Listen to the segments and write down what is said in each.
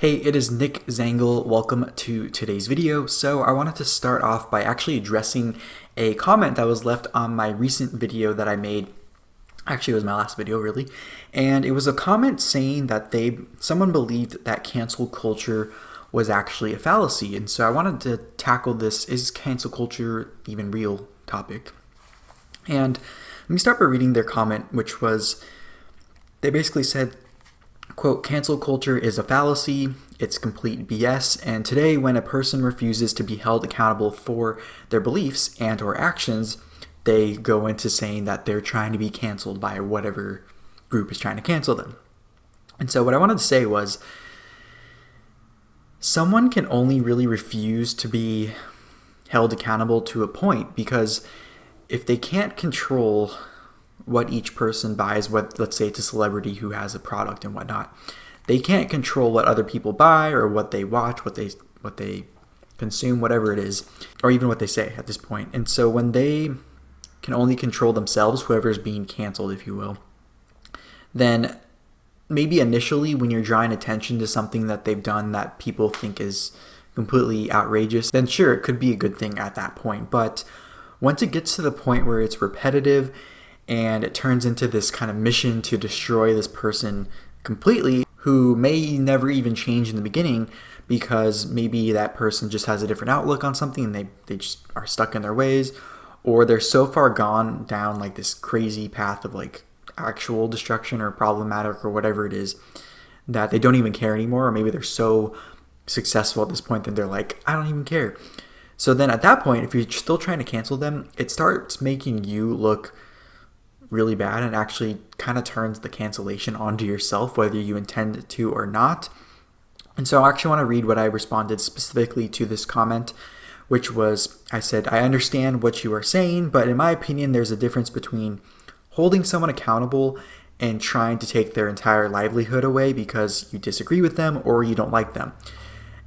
Hey, it is Nick Zangle. Welcome to today's video. So I wanted to start off by actually addressing a comment that was left on my recent video that I made. Actually, it was my last video, really. And it was a comment saying that someone believed that cancel culture was actually a fallacy. And so I wanted to tackle this, is cancel culture even real topic? And let me start by reading their comment, which was, they basically said, quote, cancel culture is a fallacy, it's complete BS, and today when a person refuses to be held accountable for their beliefs and or actions, they go into saying that they're trying to be canceled by whatever group is trying to cancel them. And so what I wanted to say was, someone can only really refuse to be held accountable to a point, because if they can't control what each person buys, let's say it's a celebrity who has a product and whatnot, they can't control what other people buy or what they watch, what they consume, whatever it is, or even what they say at this point. And so when they can only control themselves, whoever is being canceled, if you will, then maybe initially when you're drawing attention to something that they've done that people think is completely outrageous, then sure, it could be a good thing at that point. But once it gets to the point where it's repetitive and it turns into this kind of mission to destroy this person completely, who may never even change in the beginning because maybe that person just has a different outlook on something and they just are stuck in their ways, or they're so far gone down like this crazy path of like actual destruction or problematic or whatever it is that they don't even care anymore, or maybe they're so successful at this point that they're like, I don't even care. So then at that point, if you're still trying to cancel them, it starts making you look really bad and actually kind of turns the cancellation onto yourself, whether you intend it to or not. And so I actually want to read what I responded specifically to this comment, which was, I said, I understand what you are saying, but in my opinion, there's a difference between holding someone accountable and trying to take their entire livelihood away because you disagree with them or you don't like them.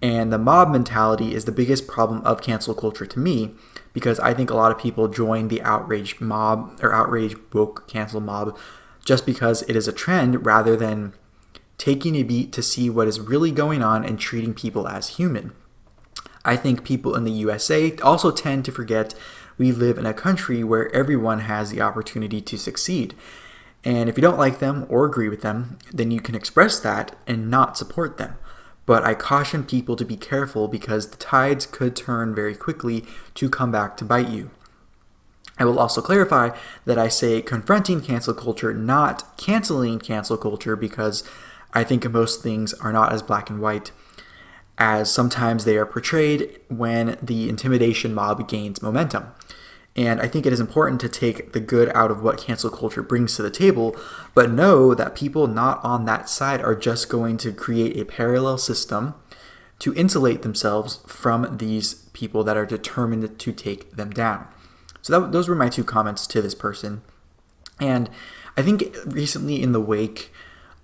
And the mob mentality is the biggest problem of cancel culture to me, because I think a lot of people join the outrage mob or outrage woke cancel mob just because it is a trend rather than taking a beat to see what is really going on and treating people as human. I think people in the USA also tend to forget we live in a country where everyone has the opportunity to succeed. And if you don't like them or agree with them, then you can express that and not support them. But I caution people to be careful because the tides could turn very quickly to come back to bite you. I will also clarify that I say confronting cancel culture, not canceling cancel culture, because I think most things are not as black and white as sometimes they are portrayed when the intimidation mob gains momentum. And I think it is important to take the good out of what cancel culture brings to the table, but know that people not on that side are just going to create a parallel system to insulate themselves from these people that are determined to take them down. So those were my two comments to this person. And I think recently in the wake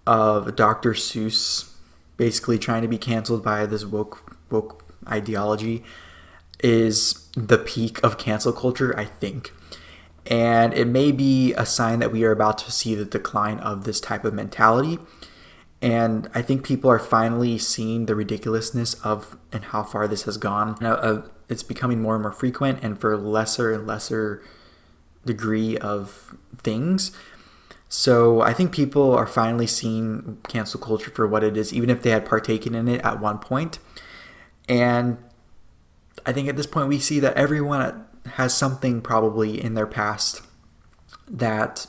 of Dr. Seuss basically trying to be canceled by this woke ideology is the peak of cancel culture, I think. And it may be a sign that we are about to see the decline of this type of mentality. And I think people are finally seeing the ridiculousness of and how far this has gone. Now, it's becoming more and more frequent and for lesser and lesser degree of things. So I think people are finally seeing cancel culture for what it is, even if they had partaken in it at one point. And I think at this point we see that everyone has something probably in their past that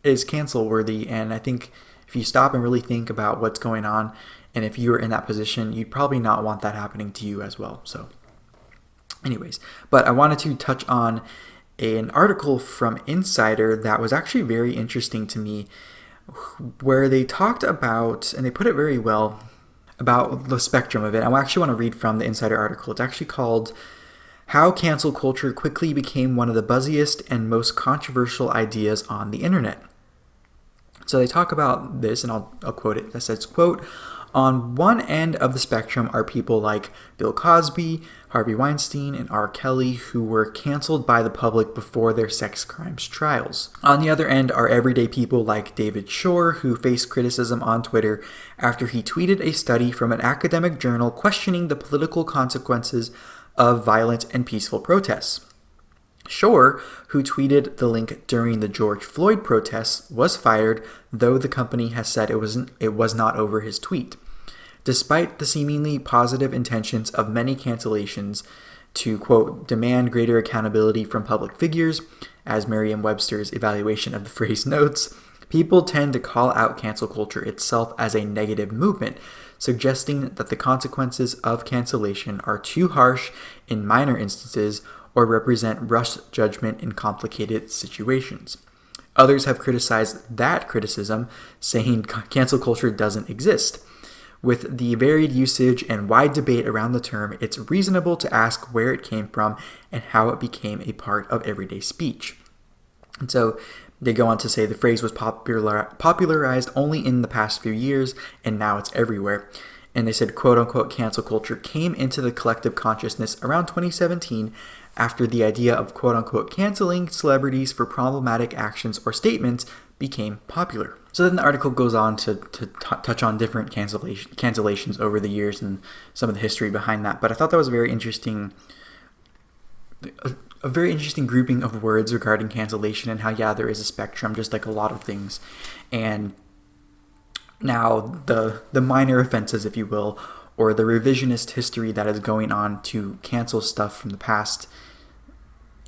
is cancel worthy. And I think if you stop and really think about what's going on, and if you were in that position, you'd probably not want that happening to you as well. So anyways, but I wanted to touch on an article from Insider that was actually very interesting to me, where they talked about, and they put it very well, about the spectrum of it. I actually want to read from the Insider article. It's actually called How Cancel Culture Quickly Became One of the Buzziest and Most Controversial Ideas on the Internet. So they talk about this, and I'll quote it. That says, quote, On one end of the spectrum are people like Bill Cosby, Harvey Weinstein, and R. Kelly, who were canceled by the public before their sex crimes trials. On the other end are everyday people like David Shore, who faced criticism on Twitter after he tweeted a study from an academic journal questioning the political consequences of violent and peaceful protests. Shore, who tweeted the link during the George Floyd protests, was fired, though the company has said it was not over his tweet. Despite the seemingly positive intentions of many cancellations to, quote, demand greater accountability from public figures, as Merriam-Webster's evaluation of the phrase notes, people tend to call out cancel culture itself as a negative movement, suggesting that the consequences of cancellation are too harsh in minor instances or represent rushed judgment in complicated situations. Others have criticized that criticism, saying cancel culture doesn't exist. With the varied usage and wide debate around the term, it's reasonable to ask where it came from and how it became a part of everyday speech. And so they go on to say the phrase was popularized only in the past few years, and now it's everywhere. And they said, quote-unquote, cancel culture came into the collective consciousness around 2017 after the idea of quote-unquote canceling celebrities for problematic actions or statements became popular. So then the article goes on to touch on different cancellations over the years and some of the history behind that. But I thought that was a very interesting grouping of words regarding cancellation and how, yeah, there is a spectrum, just like a lot of things. And now the minor offenses, if you will, or the revisionist history that is going on to cancel stuff from the past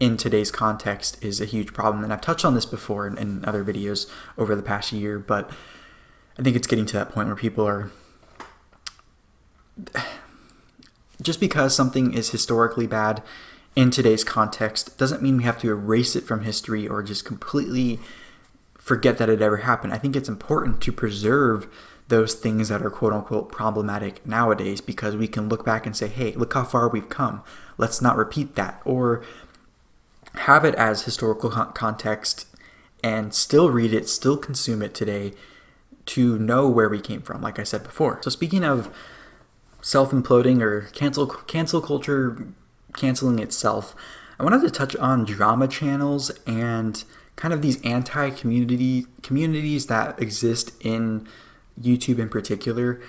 in today's context is a huge problem. And I've touched on this before in other videos over the past year, but I think it's getting to that point where people are... Just because something is historically bad in today's context doesn't mean we have to erase it from history or just completely forget that it ever happened. I think it's important to preserve those things that are quote-unquote problematic nowadays, because we can look back and say, hey, look how far we've come. Let's not repeat that. Or have it as historical context and still read it, still consume it today to know where we came from, like I said before. So speaking of self-imploding or cancel culture canceling itself, I wanted to touch on drama channels and kind of these communities that exist in YouTube in particular,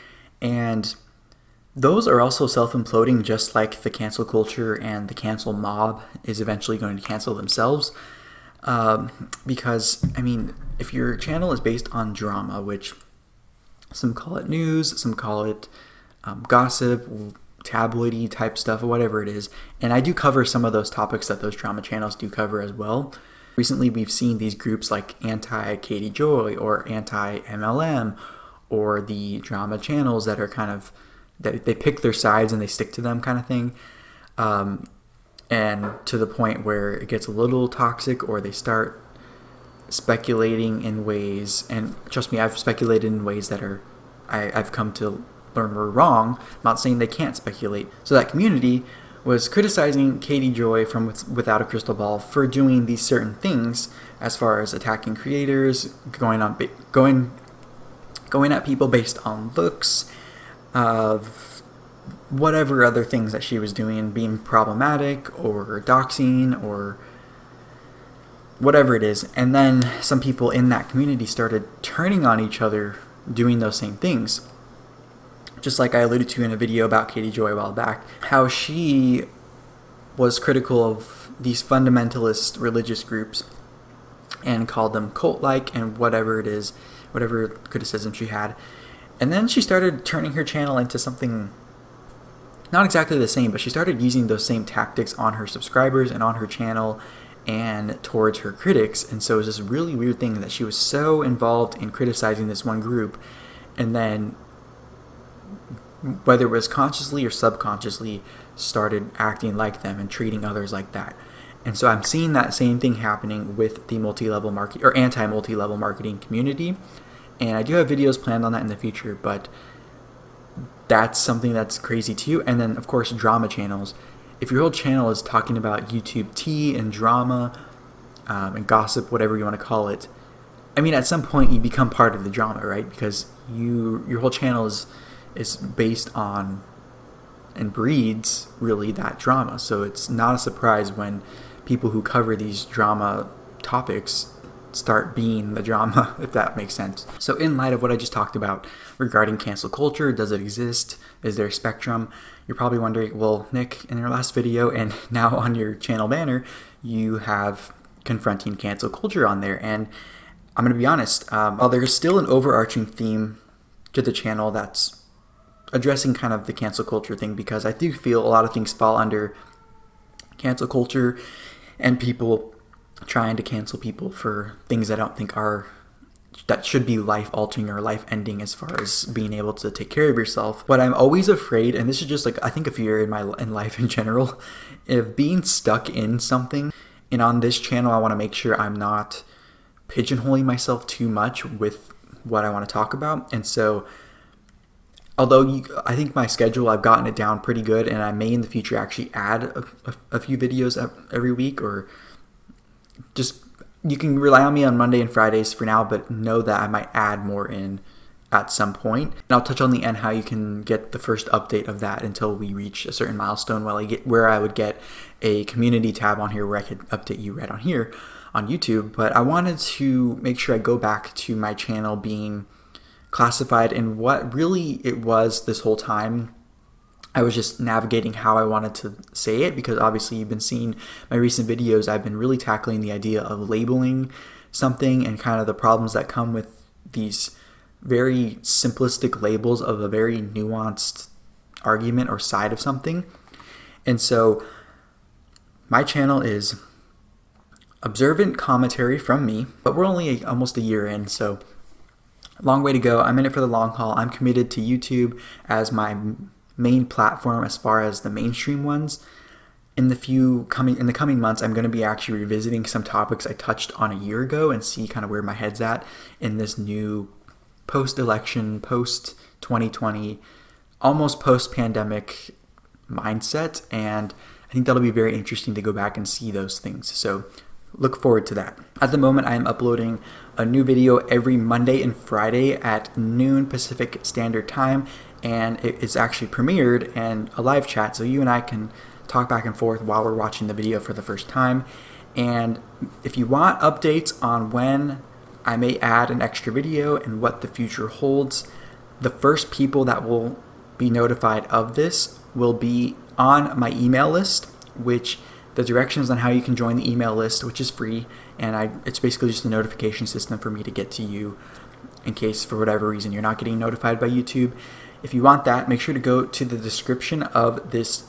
and those are also self-imploding, just like the cancel culture and the cancel mob is eventually going to cancel themselves. Because, I mean, if your channel is based on drama, which some call it news, some call it gossip, tabloidy type stuff, or whatever it is, and I do cover some of those topics that those drama channels do cover as well. Recently, we've seen these groups like anti-Katie Joy or anti-MLM, or the drama channels that are kind of, they pick their sides and they stick to them kind of thing. And to the point where it gets a little toxic, or they start speculating in ways, and trust me, I've speculated in ways that I've come to learn were wrong. I'm not saying they can't speculate. So that community was criticizing Katie Joy from Without a Crystal Ball for doing these certain things, as far as attacking creators, going at people based on looks, of whatever other things that she was doing, being problematic or doxing or whatever it is. And then some people in that community started turning on each other doing those same things. Just like I alluded to in a video about Katie Joy a while back, how she was critical of these fundamentalist religious groups and called them cult-like and whatever it is, whatever criticism she had. And then she started turning her channel into something not exactly the same, but she started using those same tactics on her subscribers and on her channel and towards her critics. And so it was this really weird thing that she was so involved in criticizing this one group, and then, whether it was consciously or subconsciously, started acting like them and treating others like that. And so I'm seeing that same thing happening with the multi-level market or anti-multi-level marketing community. And I do have videos planned on that in the future, but that's something that's crazy too. And then, of course, drama channels. If your whole channel is talking about YouTube tea and drama and gossip, whatever you want to call it, I mean, at some point you become part of the drama, right? Because your whole channel is based on and breeds really that drama. So it's not a surprise when people who cover these drama topics start being the drama, if that makes sense. So in light of what I just talked about regarding cancel culture, does it exist? Is there a spectrum? You're probably wondering, well, Nick, in your last video and now on your channel banner, you have confronting cancel culture on there. And I'm going to be honest, while there's still an overarching theme to the channel that's addressing kind of the cancel culture thing, because I do feel a lot of things fall under cancel culture and people trying to cancel people for things I don't think that should be life-altering or life-ending as far as being able to take care of yourself. But I'm always afraid, and this is just like, I think a fear in life in general, of being stuck in something. And on this channel, I want to make sure I'm not pigeonholing myself too much with what I want to talk about. And so, although I think my schedule, I've gotten it down pretty good, and I may in the future actually add a few videos every week, or just, you can rely on me on Monday and Fridays for now, but know that I might add more in at some point. And I'll touch on the end how you can get the first update of that until we reach a certain milestone where I would get a community tab on here where I could update you right on here on YouTube. But I wanted to make sure I go back to my channel being classified in what really it was this whole time. I was just navigating how I wanted to say it, because obviously you've been seeing my recent videos. I've been really tackling the idea of labeling something and kind of the problems that come with these very simplistic labels of a very nuanced argument or side of something. And so my channel is observant commentary from me, but we're only almost a year in, so long way to go. I'm in it for the long haul. I'm committed to YouTube as my main platform as far as the mainstream ones. In the coming months, I'm going to be actually revisiting some topics I touched on a year ago and see kind of where my head's at in this new post-election, post-2020, almost post-pandemic mindset. And I think that'll be very interesting to go back and see those things. So look forward to that. At the moment, I am uploading a new video every Monday and Friday at noon Pacific Standard Time, and it is actually premiered and a live chat, so you and I can talk back and forth while we're watching the video for the first time. And if you want updates on when I may add an extra video and what the future holds, the first people that will be notified of this will be on my email list, which the directions on how you can join the email list, which is free, and it's basically just a notification system for me to get to you in case for whatever reason you're not getting notified by YouTube. If you want that, make sure to go to the description of this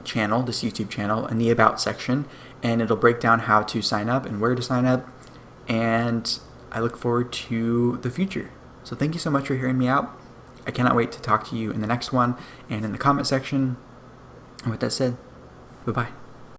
channel, this YouTube channel, in the About section, and it'll break down how to sign up and where to sign up. And I look forward to the future. So thank you so much for hearing me out. I cannot wait to talk to you in the next one and in the comment section. And with that said, bye-bye.